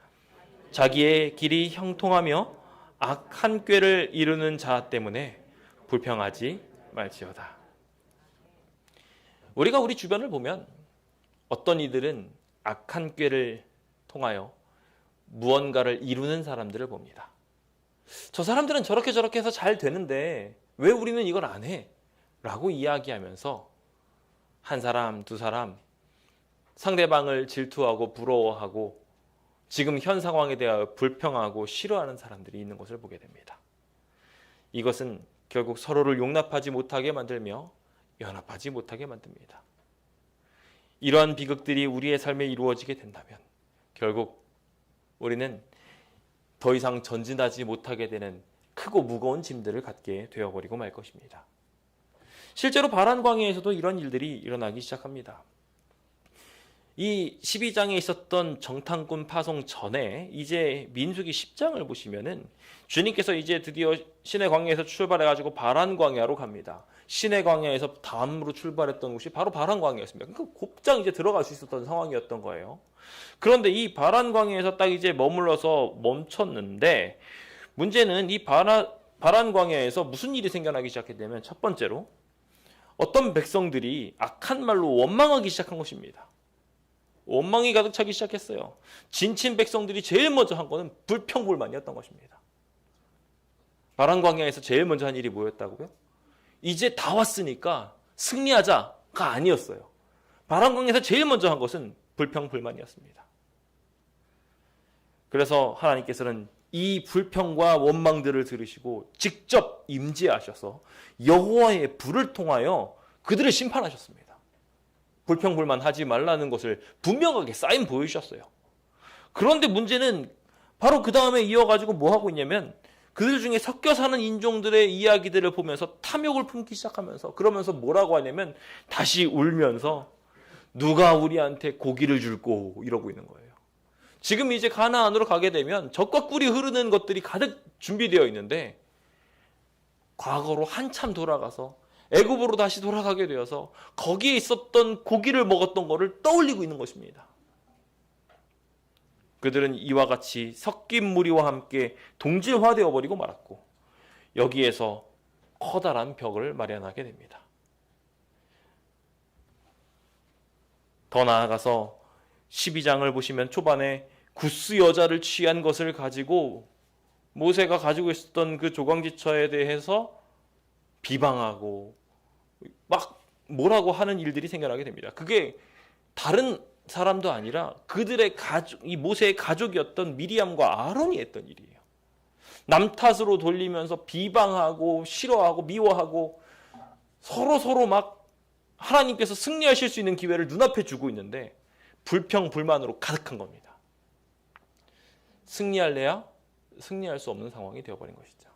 자기의 길이 형통하며 악한 꾀를 이루는 자 때문에 불평하지 말지어다. 우리가 우리 주변을 보면 어떤 이들은 악한 꾀를 통하여 무언가를 이루는 사람들을 봅니다. 저 사람들은 저렇게 해서 잘 되는데 왜 우리는 이걸 안 해? 라고 이야기하면서 한 사람, 두 사람 상대방을 질투하고 부러워하고 지금 현 상황에 대하여 불평하고 싫어하는 사람들이 있는 것을 보게 됩니다. 이것은 결국 서로를 용납하지 못하게 만들며 연합하지 못하게 만듭니다. 이러한 비극들이 우리의 삶에 이루어지게 된다면 결국 우리는 더 이상 전진하지 못하게 되는 크고 무거운 짐들을 갖게 되어버리고 말 것입니다. 실제로 바란 광야에서도 이런 일들이 일어나기 시작합니다. 이 12장에 있었던 정탐꾼 파송 전에 이제 민수기 10장을 보시면은 주님께서 이제 드디어 시내 광야에서 출발해 가지고 바란 광야로 갑니다. 시내 광야에서 다음으로 출발했던 곳이 바로 바란 광야였습니다. 그러니까 곧장 이제 들어갈 수 있었던 상황이었던 거예요. 그런데 이 바란 광야에서 딱 이제 머물러서 멈췄는데 문제는 이 바란 광야에서 무슨 일이 생겨나기 시작했냐면 첫 번째로 어떤 백성들이 악한 말로 원망하기 시작한 것입니다. 원망이 가득 차기 시작했어요. 진친 백성들이 제일 먼저 한 거는 불평불만이었던 것입니다. 바란 광야에서 제일 먼저 한 일이 뭐였다고요? 이제 다 왔으니까 승리하자가 아니었어요. 바란 광야에서 제일 먼저 한 것은 불평불만이었습니다. 그래서 하나님께서는 이 불평과 원망들을 들으시고 직접 임재하셔서 여호와의 불을 통하여 그들을 심판하셨습니다. 불평불만하지 말라는 것을 분명하게 사인 보여주셨어요. 그런데 문제는 바로 그 다음에 이어가지고 뭐 하고 있냐면 그들 중에 섞여 사는 인종들의 이야기들을 보면서 탐욕을 품기 시작하면서 그러면서 뭐라고 하냐면 다시 울면서 누가 우리한테 고기를 줄꼬 이러고 있는 거예요. 지금 이제 가나안으로 가게 되면 젖과 꿀이 흐르는 것들이 가득 준비되어 있는데 과거로 한참 돌아가서 애굽으로 다시 돌아가게 되어서 거기에 있었던 고기를 먹었던 것을 떠올리고 있는 것입니다. 그들은 이와 같이 섞인 무리와 함께 동질화되어 버리고 말았고 여기에서 커다란 벽을 마련하게 됩니다. 더 나아가서 12장을 보시면 초반에 구스 여자를 취한 것을 가지고 모세가 가지고 있었던 그 조광지처에 대해서 비방하고 막 뭐라고 하는 일들이 생겨나게 됩니다. 그게 다른 사람도 아니라 그들의 가족, 이 모세의 가족이었던 미리암과 아론이 했던 일이에요. 남 탓으로 돌리면서 비방하고 싫어하고 미워하고 서로 막 하나님께서 승리하실 수 있는 기회를 눈앞에 주고 있는데 불평 불만으로 가득한 겁니다. 승리할래야 승리할 수 없는 상황이 되어버린 것이죠.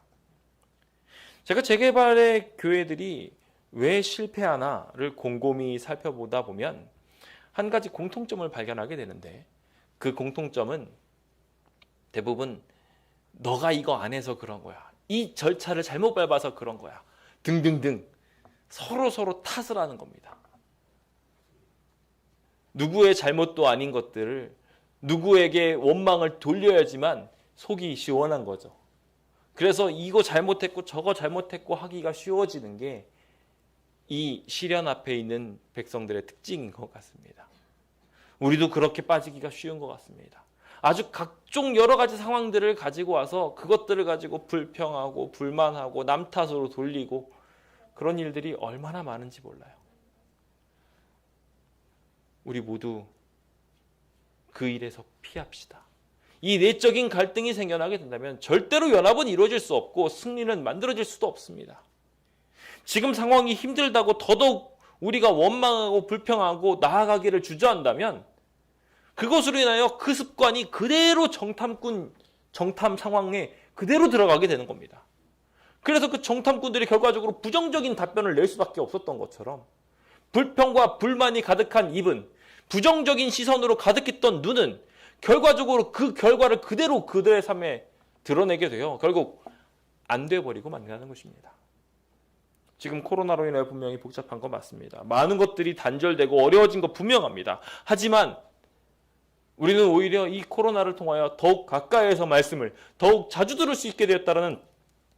제가 재개발의 교회들이 왜 실패하나를 곰곰이 살펴보다 보면 한 가지 공통점을 발견하게 되는데 그 공통점은 대부분 너가 이거 안 해서 그런 거야. 이 절차를 잘못 밟아서 그런 거야. 등등등 서로 탓을 하는 겁니다. 누구의 잘못도 아닌 것들을 누구에게 원망을 돌려야지만 속이 시원한 거죠. 그래서 이거 잘못했고 저거 잘못했고 하기가 쉬워지는 게 이 시련 앞에 있는 백성들의 특징인 것 같습니다. 우리도 그렇게 빠지기가 쉬운 것 같습니다. 아주 각종 여러 가지 상황들을 가지고 와서 그것들을 가지고 불평하고 불만하고 남 탓으로 돌리고 그런 일들이 얼마나 많은지 몰라요. 우리 모두 그 일에서 피합시다. 이 내적인 갈등이 생겨나게 된다면 절대로 연합은 이루어질 수 없고 승리는 만들어질 수도 없습니다. 지금 상황이 힘들다고 더더욱 우리가 원망하고 불평하고 나아가기를 주저한다면 그것으로 인하여 그 습관이 그대로 정탐 상황에 그대로 들어가게 되는 겁니다. 그래서 그 정탐꾼들이 결과적으로 부정적인 답변을 낼 수밖에 없었던 것처럼 불평과 불만이 가득한 입은 부정적인 시선으로 가득했던 눈은 결과적으로 그 결과를 그대로 그들의 삶에 드러내게 돼요. 결국 안 돼버리고 만나는 것입니다. 지금 코로나로 인해 분명히 복잡한 거 맞습니다. 많은 것들이 단절되고 어려워진 거 분명합니다. 하지만 우리는 오히려 이 코로나를 통하여 더욱 가까이에서 말씀을 더욱 자주 들을 수 있게 되었다는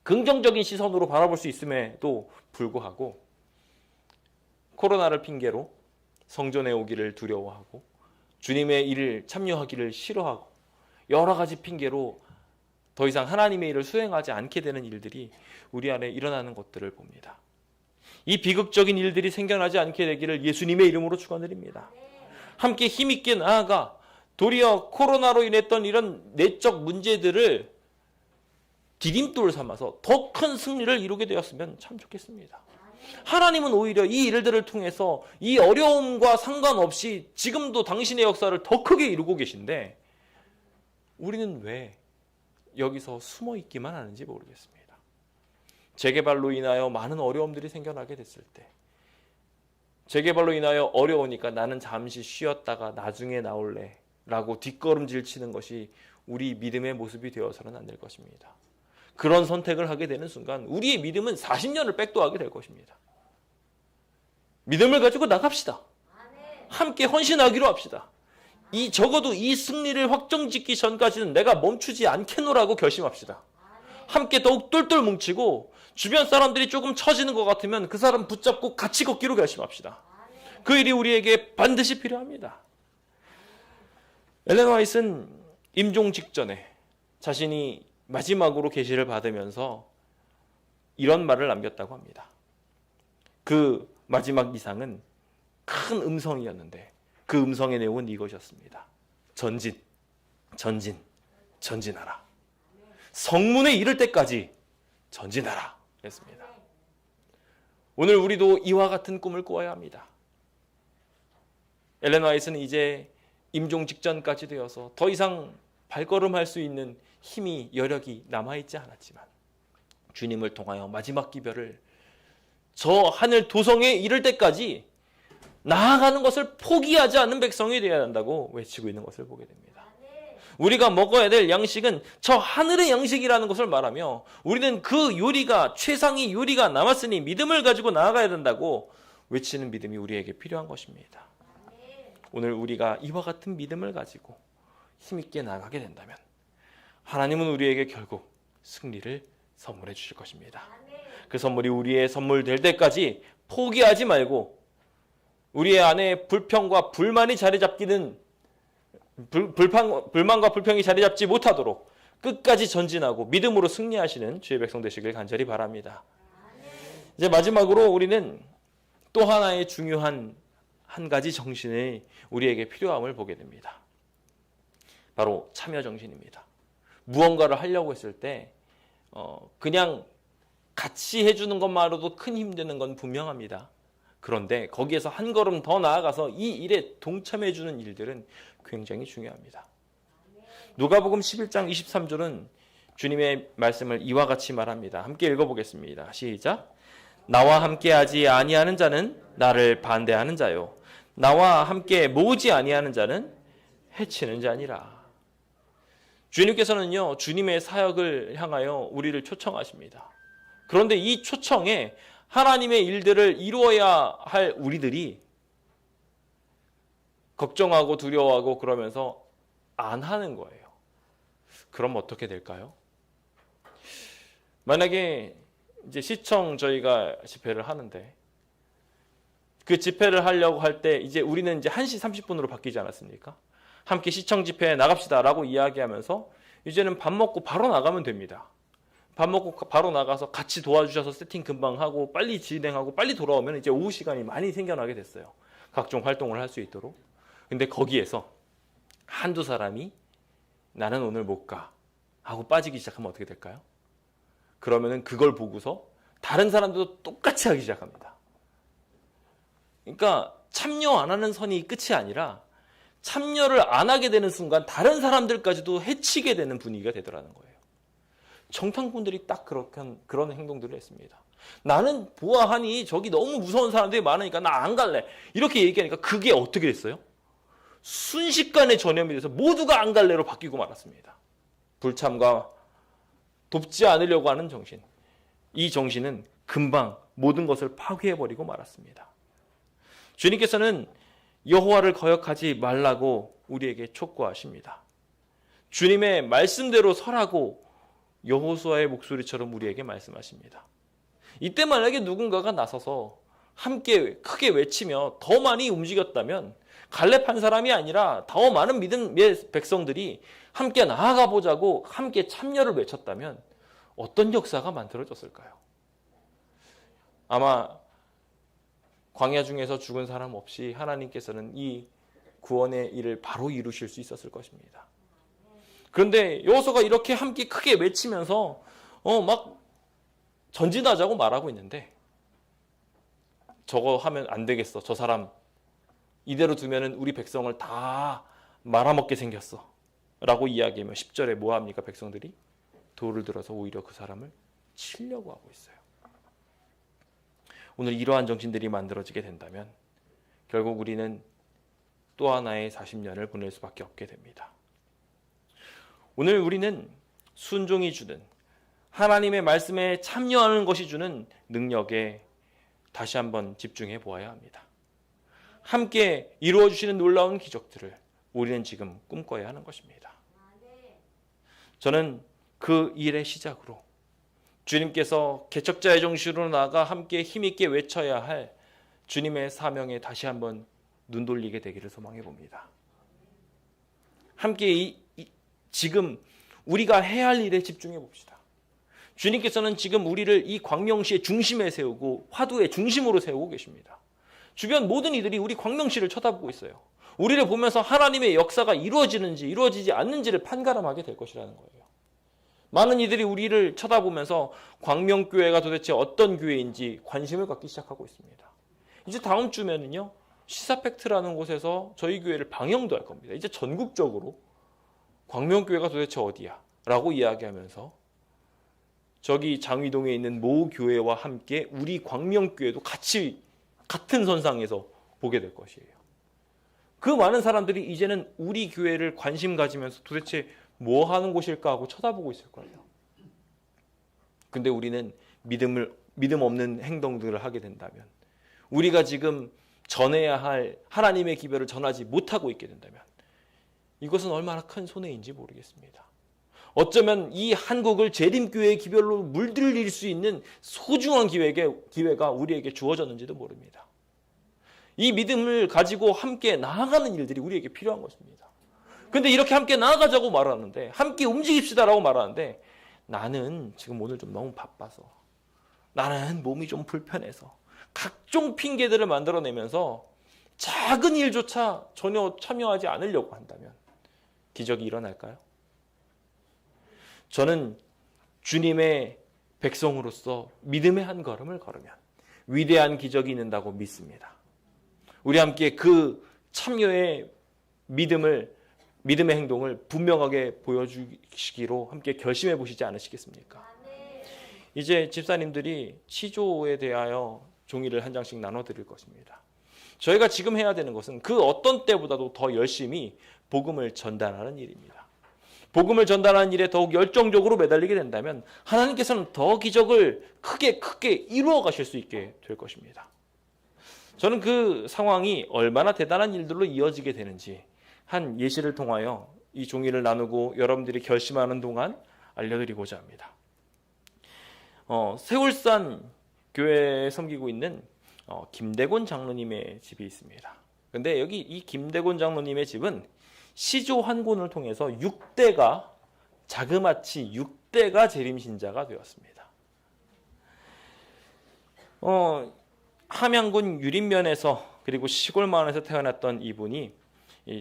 긍정적인 시선으로 바라볼 수 있음에도 불구하고 코로나를 핑계로 성전에 오기를 두려워하고 주님의 일을 참여하기를 싫어하고 여러 가지 핑계로 더 이상 하나님의 일을 수행하지 않게 되는 일들이 우리 안에 일어나는 것들을 봅니다. 이 비극적인 일들이 생겨나지 않게 되기를 예수님의 이름으로 축원드립니다. 함께 힘있게 나아가 도리어 코로나로 인했던 이런 내적 문제들을 디딤돌 삼아서 더 큰 승리를 이루게 되었으면 참 좋겠습니다. 하나님은 오히려 이 일들을 통해서 이 어려움과 상관없이 지금도 당신의 역사를 더 크게 이루고 계신데 우리는 왜 여기서 숨어 있기만 하는지 모르겠습니다. 재개발로 인하여 많은 어려움들이 생겨나게 됐을 때 재개발로 인하여 어려우니까 나는 잠시 쉬었다가 나중에 나올래 라고 뒷걸음질 치는 것이 우리 믿음의 모습이 되어서는 안 될 것입니다. 그런 선택을 하게 되는 순간 우리의 믿음은 40년을 백도하게 될 것입니다. 믿음을 가지고 나갑시다. 함께 헌신하기로 합시다. 적어도 이 승리를 확정짓기 전까지는 내가 멈추지 않겠노라고 결심합시다. 함께 더욱 똘똘 뭉치고 주변 사람들이 조금 처지는 것 같으면 그 사람 붙잡고 같이 걷기로 결심합시다. 그 일이 우리에게 반드시 필요합니다. 엘렌 화이트는 임종 직전에 자신이 마지막으로 계시를 받으면서 이런 말을 남겼다고 합니다. 그 마지막 이상은 큰 음성이었는데 그 음성의 내용은 이것이었습니다. 전진, 전진, 전진하라. 성문에 이를 때까지 전진하라 했습니다. 오늘 우리도 이와 같은 꿈을 꾸어야 합니다. 엘렌 화이트는 이제 임종 직전까지 되어서 더 이상 발걸음할 수 있는 힘이 여력이 남아있지 않았지만 주님을 통하여 마지막 기별을 저 하늘 도성에 이를 때까지 나아가는 것을 포기하지 않는 백성이 되어야 한다고 외치고 있는 것을 보게 됩니다. 우리가 먹어야 될 양식은 저 하늘의 양식이라는 것을 말하며 우리는 그 요리가 최상의 요리가 남았으니 믿음을 가지고 나아가야 된다고 외치는 믿음이 우리에게 필요한 것입니다. 오늘 우리가 이와 같은 믿음을 가지고 힘있게 나아가게 된다면 하나님은 우리에게 결국 승리를 선물해 주실 것입니다. 그 선물이 우리의 선물 될 때까지 포기하지 말고 우리의 안에 불평과 불만이 자리 잡기는 불만과 불평이 자리 잡지 못하도록 끝까지 전진하고 믿음으로 승리하시는 주의 백성 되시길 간절히 바랍니다. 이제 마지막으로 우리는 또 하나의 중요한 한 가지 정신이 우리에게 필요함을 보게 됩니다. 바로 참여 정신입니다. 무언가를 하려고 했을 때 그냥 같이 해주는 것만으로도 큰 힘 되는 건 분명합니다. 그런데 거기에서 한 걸음 더 나아가서 이 일에 동참해주는 일들은 굉장히 중요합니다. 누가복음 11장 23절은 주님의 말씀을 이와 같이 말합니다. 함께 읽어보겠습니다. 시작. 나와 함께하지 아니하는 자는 나를 반대하는 자요 나와 함께 모으지 아니하는 자는 해치는 자니라. 주님께서는요, 주님의 사역을 향하여 우리를 초청하십니다. 그런데 이 초청에 하나님의 일들을 이루어야 할 우리들이 걱정하고 두려워하고 그러면서 안 하는 거예요. 그럼 어떻게 될까요? 만약에 이제 시청 저희가 집회를 하는데 그 집회를 하려고 할 때 이제 우리는 이제 1시 30분으로 바뀌지 않았습니까? 함께 시청 집회에 나갑시다라고 이야기하면서 이제는 밥 먹고 바로 나가면 됩니다. 밥 먹고 바로 나가서 같이 도와주셔서 세팅 금방 하고 빨리 진행하고 빨리 돌아오면 이제 오후 시간이 많이 생겨나게 됐어요. 각종 활동을 할 수 있도록. 근데 거기에서 한두 사람이 나는 오늘 못 가 하고 빠지기 시작하면 어떻게 될까요? 그러면은 그걸 보고서 다른 사람들도 똑같이 하기 시작합니다. 그러니까 참여 안 하는 선이 끝이 아니라 참여를 안 하게 되는 순간 다른 사람들까지도 해치게 되는 분위기가 되더라는 거예요. 정탐꾼들이 딱 그런 행동들을 했습니다. 나는 보아하니 저기 너무 무서운 사람들이 많으니까 나 안 갈래. 이렇게 얘기하니까 그게 어떻게 됐어요? 순식간에 전염이 돼서 모두가 안 갈래로 바뀌고 말았습니다. 불참과 돕지 않으려고 하는 정신. 이 정신은 금방 모든 것을 파괴해버리고 말았습니다. 주님께서는 여호와를 거역하지 말라고 우리에게 촉구하십니다. 주님의 말씀대로 설하고 여호수아의 목소리처럼 우리에게 말씀하십니다. 이때 만약에 누군가가 나서서 함께 크게 외치며 더 많이 움직였다면 갈렙 한 사람이 아니라 더 많은 믿음의 백성들이 함께 나아가 보자고 함께 참여를 외쳤다면 어떤 역사가 만들어졌을까요? 아마 광야 중에서 죽은 사람 없이 하나님께서는 이 구원의 일을 바로 이루실 수 있었을 것입니다. 그런데 여호수아가 이렇게 함께 크게 외치면서 막 전진하자고 말하고 있는데 저거 하면 안 되겠어. 저 사람 이대로 두면은 우리 백성을 다 말아먹게 생겼어. 라고 이야기하면 10절에 뭐 합니까? 백성들이 돌을 들어서 오히려 그 사람을 치려고 하고 있어요. 오늘 이러한 정신들이 만들어지게 된다면 결국 우리는 또 하나의 40년을 보낼 수밖에 없게 됩니다. 오늘 우리는 순종이 주는 하나님의 말씀에 참여하는 것이 주는 능력에 다시 한번 집중해 보아야 합니다. 함께 이루어 주시는 놀라운 기적들을 우리는 지금 꿈꿔야 하는 것입니다. 저는 그 일의 시작으로 주님께서 개척자의 정신으로 나아가 함께 힘있게 외쳐야 할 주님의 사명에 다시 한번 눈 돌리게 되기를 소망해 봅니다. 함께 지금 우리가 해야 할 일에 집중해 봅시다. 주님께서는 지금 우리를 이 광명시의 중심에 세우고 화두의 중심으로 세우고 계십니다. 주변 모든 이들이 우리 광명시를 쳐다보고 있어요. 우리를 보면서 하나님의 역사가 이루어지는지 이루어지지 않는지를 판가름하게 될 것이라는 거예요. 많은 이들이 우리를 쳐다보면서 광명교회가 도대체 어떤 교회인지 관심을 갖기 시작하고 있습니다. 이제 다음 주면은요, 시사팩트라는 곳에서 저희 교회를 방영도 할 겁니다. 이제 전국적으로 광명교회가 도대체 어디야? 라고 이야기하면서 저기 장위동에 있는 모 교회와 함께 우리 광명교회도 같이 같은 선상에서 보게 될 것이에요. 그 많은 사람들이 이제는 우리 교회를 관심 가지면서 도대체 뭐 하는 곳일까 하고 쳐다보고 있을 거예요. 근데 우리는 믿음 없는 행동들을 하게 된다면, 우리가 지금 전해야 할 하나님의 기별을 전하지 못하고 있게 된다면 이것은 얼마나 큰 손해인지 모르겠습니다. 어쩌면 이 한국을 재림교회의 기별로 물들일 수 있는 소중한 기회가 우리에게 주어졌는지도 모릅니다. 이 믿음을 가지고 함께 나아가는 일들이 우리에게 필요한 것입니다. 근데 이렇게 함께 나아가자고 말하는데, 함께 움직입시다라고 말하는데, 나는 지금 오늘 좀 너무 바빠서, 나는 몸이 좀 불편해서, 각종 핑계들을 만들어내면서 작은 일조차 전혀 참여하지 않으려고 한다면 기적이 일어날까요? 저는 주님의 백성으로서 믿음의 한 걸음을 걸으면 위대한 기적이 있는다고 믿습니다. 우리 함께 그 참여의 믿음의 행동을 분명하게 보여주시기로 함께 결심해 보시지 않으시겠습니까? 이제 집사님들이 시조에 대하여 종이를 한 장씩 나눠드릴 것입니다. 저희가 지금 해야 되는 것은 그 어떤 때보다도 더 열심히 복음을 전달하는 일입니다. 복음을 전달하는 일에 더욱 열정적으로 매달리게 된다면 하나님께서는 더 기적을 크게 이루어 가실 수 있게 될 것입니다. 저는 그 상황이 얼마나 대단한 일들로 이어지게 되는지 한 예시를 통하여 이 종이를 나누고 여러분들이 결심하는 동안 알려드리고자 합니다. 세울산 교회에 섬기고 있는 김대곤 장로님의 집이 있습니다. 근데 여기 이 김대곤 장로님의 집은 시조 한 권을 통해서 자그마치 6대가 재림신자가 되었습니다. 함양군 유림면에서 그리고 시골 마을에서 태어났던 이분이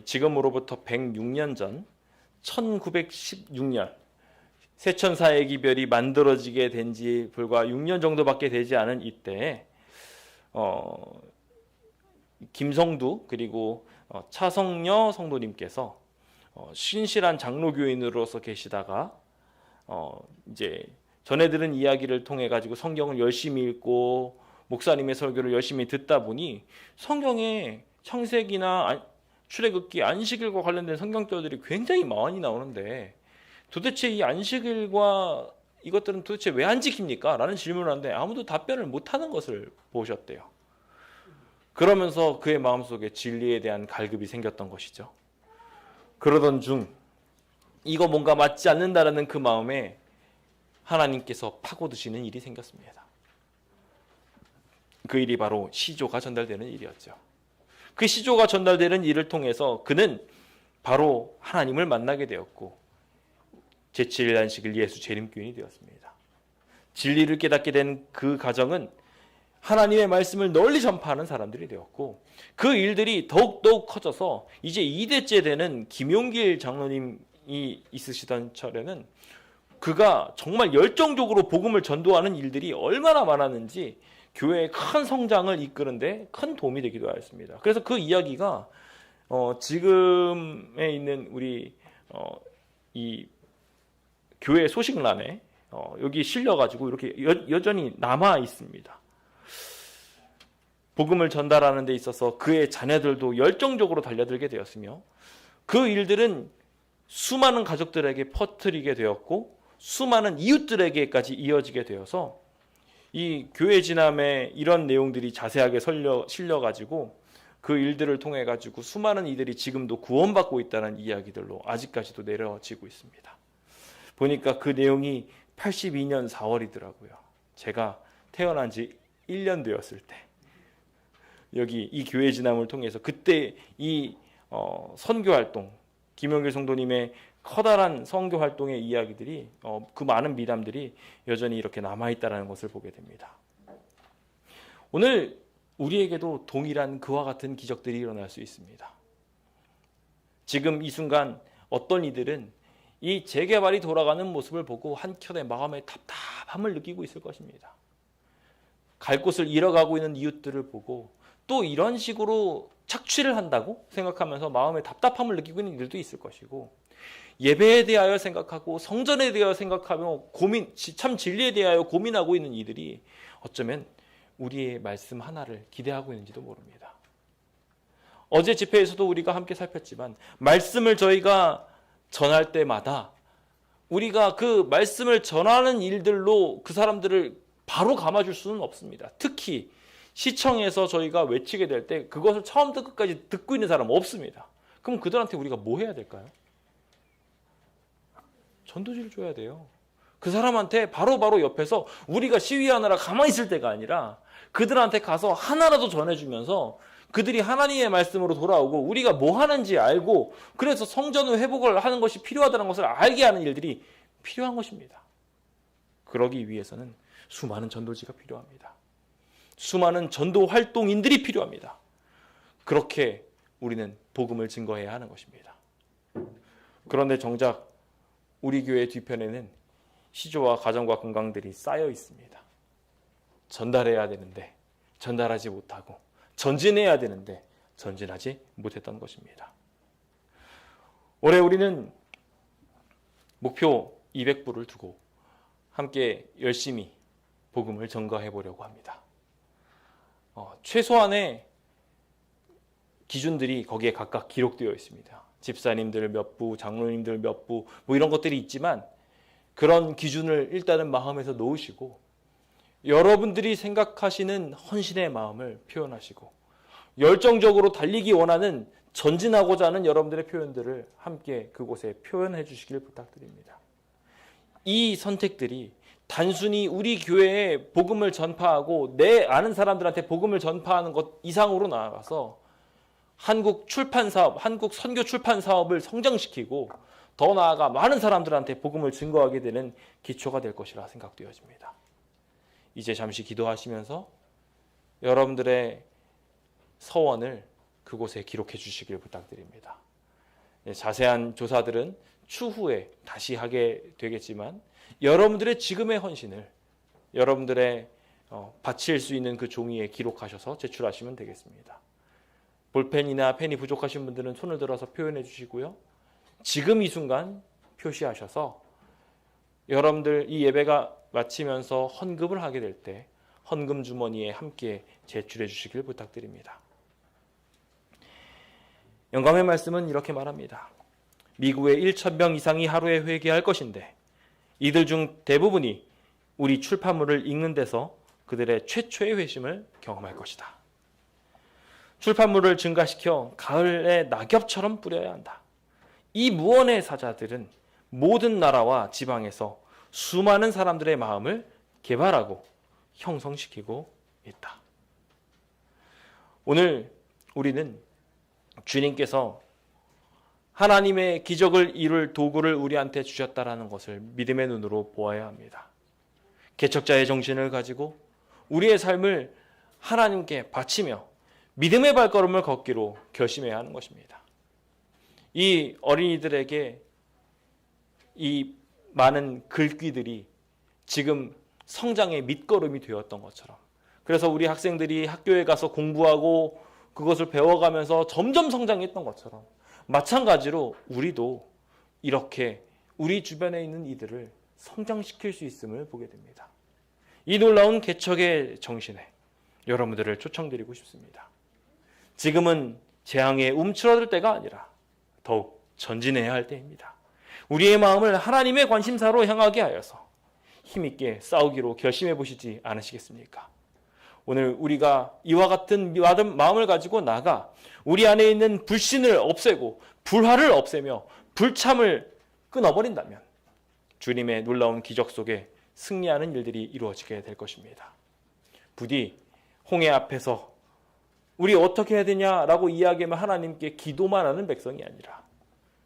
지금으로부터 106년 전 1916년 세천사의 기별이 만들어지게 된 지 불과 6년 정도밖에 되지 않은 이때에 김성두 그리고 차성녀 성도님께서 신실한 장로교인으로서 계시다가 이제 전해 들은 이야기를 통해 가지고 성경을 열심히 읽고 목사님의 설교를 열심히 듣다 보니 성경에 창세기나 출애굽기, 안식일과 관련된 성경절들이 굉장히 많이 나오는데 도대체 이 안식일과 이것들은 도대체 왜 안 지킵니까? 라는 질문을 하는데 아무도 답변을 못하는 것을 보셨대요. 그러면서 그의 마음속에 진리에 대한 갈급이 생겼던 것이죠. 그러던 중 이거 뭔가 맞지 않는다라는 그 마음에 하나님께서 파고드시는 일이 생겼습니다. 그 일이 바로 시조가 전달되는 일이었죠. 그 시조가 전달되는 일을 통해서 그는 바로 하나님을 만나게 되었고 제7일 안식일 예수 재림교인이 되었습니다. 진리를 깨닫게 된 그 가정은 하나님의 말씀을 널리 전파하는 사람들이 되었고 그 일들이 더욱 커져서 이제 2대째 되는 김용길 장로님이 있으시던 철에는 그가 정말 열정적으로 복음을 전도하는 일들이 얼마나 많았는지 교회의 큰 성장을 이끄는데 큰 도움이 되기도 하였습니다. 그래서 그 이야기가 지금에 있는 우리 이 교회 소식란에 여기 실려가지고 이렇게 여전히 남아 있습니다. 복음을 전달하는 데 있어서 그의 자녀들도 열정적으로 달려들게 되었으며 그 일들은 수많은 가족들에게 퍼뜨리게 되었고 수많은 이웃들에게까지 이어지게 되어서 이 교회 진암에 이런 내용들이 자세하게 실려가지고 그 일들을 통해 가지고 수많은 이들이 지금도 구원받고 있다는 이야기들로 아직까지도 내려지고 있습니다. 보니까 그 내용이 82년 4월이더라고요. 제가 태어난 지 1년 되었을 때 여기 이 교회 진암을 통해서 그때 이 선교 활동, 김용길 성도님의 커다란 선교 활동의 이야기들이 그 많은 미담들이 여전히 이렇게 남아있다는 것을 보게 됩니다. 오늘 우리에게도 동일한 그와 같은 기적들이 일어날 수 있습니다. 지금 이 순간 어떤 이들은 이 재개발이 돌아가는 모습을 보고 한켠에 마음의 답답함을 느끼고 있을 것입니다. 갈 곳을 잃어가고 있는 이웃들을 보고 또 이런 식으로 착취를 한다고 생각하면서 마음의 답답함을 느끼고 있는 이들도 있을 것이고 예배에 대하여 생각하고 성전에 대하여 생각하며 참 진리에 대하여 고민하고 있는 이들이 어쩌면 우리의 말씀 하나를 기대하고 있는지도 모릅니다. 어제 집회에서도 우리가 함께 살폈지만 말씀을 저희가 전할 때마다 우리가 그 말씀을 전하는 일들로 그 사람들을 바로 감아줄 수는 없습니다. 특히 시청에서 저희가 외치게 될 때 그것을 처음부터 끝까지 듣고 있는 사람은 없습니다. 그럼 그들한테 우리가 뭐 해야 될까요? 전도지를 줘야 돼요. 그 사람한테 바로바로 옆에서 우리가 시위하느라 가만히 있을 때가 아니라 그들한테 가서 하나라도 전해주면서 그들이 하나님의 말씀으로 돌아오고 우리가 뭐 하는지 알고 그래서 성전의 회복을 하는 것이 필요하다는 것을 알게 하는 일들이 필요한 것입니다. 그러기 위해서는 수많은 전도지가 필요합니다. 수많은 전도 활동인들이 필요합니다. 그렇게 우리는 복음을 증거해야 하는 것입니다. 그런데 정작 우리 교회 뒤편에는 시조와 가정과 건강들이 쌓여 있습니다. 전달해야 되는데 전달하지 못하고 전진해야 되는데 전진하지 못했던 것입니다. 올해 우리는 목표 200부를 두고 함께 열심히 복음을 전가해 보려고 합니다. 최소한의 기준들이 거기에 각각 기록되어 있습니다. 집사님들 몇 부, 장로님들 몇 부, 뭐 이런 것들이 있지만 그런 기준을 일단은 마음에서 놓으시고 여러분들이 생각하시는 헌신의 마음을 표현하시고 열정적으로 달리기 원하는 전진하고자 하는 여러분들의 표현들을 함께 그곳에 표현해 주시길 부탁드립니다. 이 선택들이 단순히 우리 교회에 복음을 전파하고 내 아는 사람들한테 복음을 전파하는 것 이상으로 나아가서 한국 출판 사업, 한국 선교 출판 사업을 성장시키고 더 나아가 많은 사람들한테 복음을 증거하게 되는 기초가 될 것이라 생각되어집니다. 이제 잠시 기도하시면서 여러분들의 서원을 그곳에 기록해 주시길 부탁드립니다. 자세한 조사들은 추후에 다시 하게 되겠지만 여러분들의 지금의 헌신을 여러분들의 바칠 수 있는 그 종이에 기록하셔서 제출하시면 되겠습니다. 볼펜이나 펜이 부족하신 분들은 손을 들어서 표현해 주시고요. 지금 이 순간 표시하셔서 여러분들 이 예배가 마치면서 헌금을 하게 될 때 헌금 주머니에 함께 제출해 주시길 부탁드립니다. 영감의 말씀은 이렇게 말합니다. 미국의 1,000명 이상이 하루에 회개할 것인데 이들 중 대부분이 우리 출판물을 읽는 데서 그들의 최초의 회심을 경험할 것이다. 출판물을 증가시켜 가을의 낙엽처럼 뿌려야 한다. 이 무언의 사자들은 모든 나라와 지방에서 수많은 사람들의 마음을 개발하고 형성시키고 있다. 오늘 우리는 주님께서 하나님의 기적을 이룰 도구를 우리한테 주셨다라는 것을 믿음의 눈으로 보아야 합니다. 개척자의 정신을 가지고 우리의 삶을 하나님께 바치며 믿음의 발걸음을 걷기로 결심해야 하는 것입니다. 이 어린이들에게 이 많은 글귀들이 지금 성장의 밑거름이 되었던 것처럼 그래서 우리 학생들이 학교에 가서 공부하고 그것을 배워가면서 점점 성장했던 것처럼 마찬가지로 우리도 이렇게 우리 주변에 있는 이들을 성장시킬 수 있음을 보게 됩니다. 이 놀라운 개척의 정신에 여러분들을 초청드리고 싶습니다. 지금은 재앙에 움츠러들 때가 아니라 더욱 전진해야 할 때입니다. 우리의 마음을 하나님의 관심사로 향하게 하여서 힘있게 싸우기로 결심해 보시지 않으시겠습니까? 오늘 우리가 이와 같은 마음을 가지고 나가 우리 안에 있는 불신을 없애고 불화를 없애며 불참을 끊어버린다면 주님의 놀라운 기적 속에 승리하는 일들이 이루어지게 될 것입니다. 부디 홍해 앞에서 우리 어떻게 해야 되냐라고 이야기하면 하나님께 기도만 하는 백성이 아니라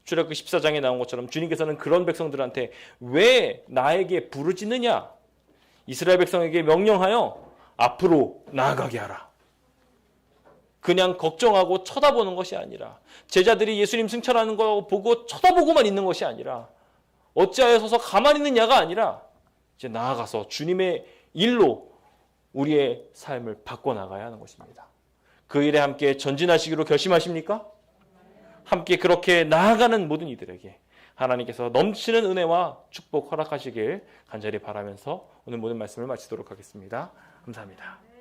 출애굽기 14장에 나온 것처럼 주님께서는 그런 백성들한테 왜 나에게 부르짖느냐? 이스라엘 백성에게 명령하여 앞으로 나아가게 하라. 그냥 걱정하고 쳐다보는 것이 아니라 제자들이 예수님 승천하는 거 보고 쳐다보고만 있는 것이 아니라 어찌하여 서서 가만히 있느냐가 아니라 이제 나아가서 주님의 일로 우리의 삶을 바꿔나가야 하는 것입니다. 그 일에 함께 전진하시기로 결심하십니까? 함께 그렇게 나아가는 모든 이들에게 하나님께서 넘치는 은혜와 축복 허락하시길 간절히 바라면서 오늘 모든 말씀을 마치도록 하겠습니다. 감사합니다.